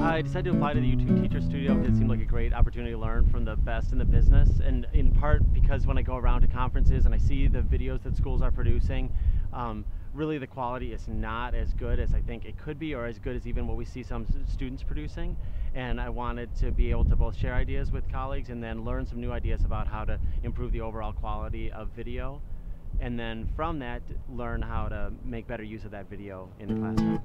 I decided to apply to the YouTube Teacher Studio because it seemed like a great opportunity to learn from the best in the business, and in part because when I go around to conferences and I see the videos that schools are producing, really the quality is not as good as I think it could be, or as good as even what we see some students producing. And I wanted to be able to both share ideas with colleagues and then learn some new ideas about how to improve the overall quality of video, and then from that learn how to make better use of that video in the classroom.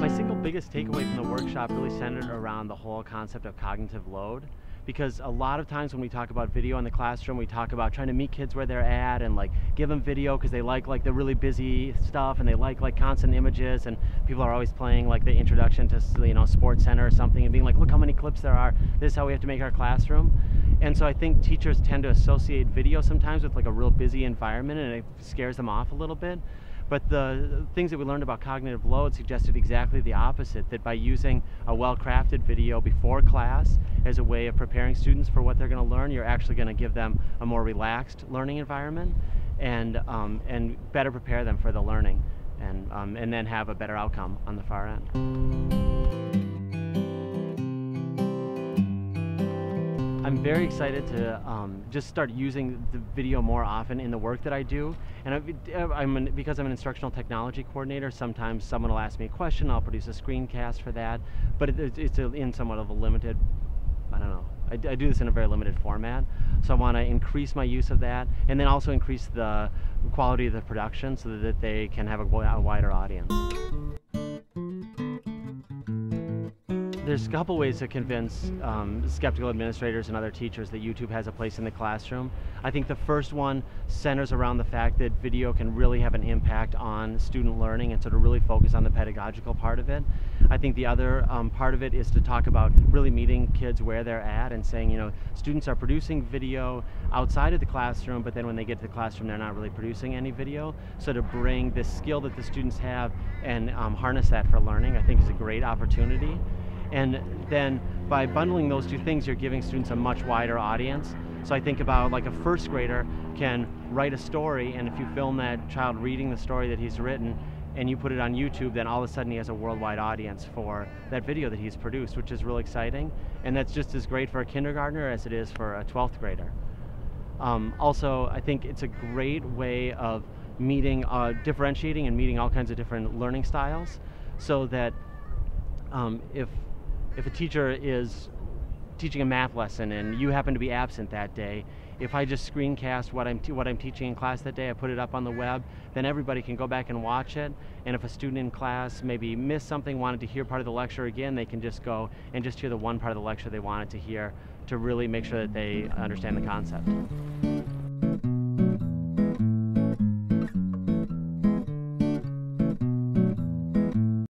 My single biggest takeaway from the workshop really centered around the whole concept of cognitive load, because a lot of times when we talk about video in the classroom, we talk about trying to meet kids where they're at and like give them video because they like the really busy stuff, and they like constant images, and people are always playing like the introduction to, you know, Sports Center or something and being like, look how many clips there are, this is how we have to make our classroom. And so I think teachers tend to associate video sometimes with like a real busy environment, and it scares them off a little bit. But the things that we learned about cognitive load suggested exactly the opposite, that by using a well-crafted video before class as a way of preparing students for what they're going to learn, you're actually going to give them a more relaxed learning environment and better prepare them for the learning, and then have a better outcome on the far end. I'm very excited to just start using the video more often in the work that I do. And because I'm an instructional technology coordinator, sometimes someone will ask me a question, I'll produce a screencast for that, but it's in somewhat of a limited, I don't know, I do this in a very limited format. So I want to increase my use of that, and then also increase the quality of the production so that they can have a wider audience. There's a couple ways to convince skeptical administrators and other teachers that YouTube has a place in the classroom. I think the first one centers around the fact that video can really have an impact on student learning, and sort of really focus on the pedagogical part of it. I think the other part of it is to talk about really meeting kids where they're at and saying, you know, students are producing video outside of the classroom, but then when they get to the classroom they're not really producing any video. So to bring this skill that the students have and harness that for learning, I think is a great opportunity. And then by bundling those two things, you're giving students a much wider audience. So I think about like a first grader can write a story, and if you film that child reading the story that he's written and you put it on YouTube, then all of a sudden he has a worldwide audience for that video that he's produced, which is really exciting. And that's just as great for a kindergartner as it is for a 12th grader. Also, I think it's a great way of meeting, differentiating and meeting all kinds of different learning styles, so that if a teacher is teaching a math lesson and you happen to be absent that day, if I just screencast what I'm teaching in class that day, I put it up on the web, then everybody can go back and watch it. And if a student in class maybe missed something, wanted to hear part of the lecture again, they can just go and just hear the one part of the lecture they wanted to hear, to really make sure that they understand the concept.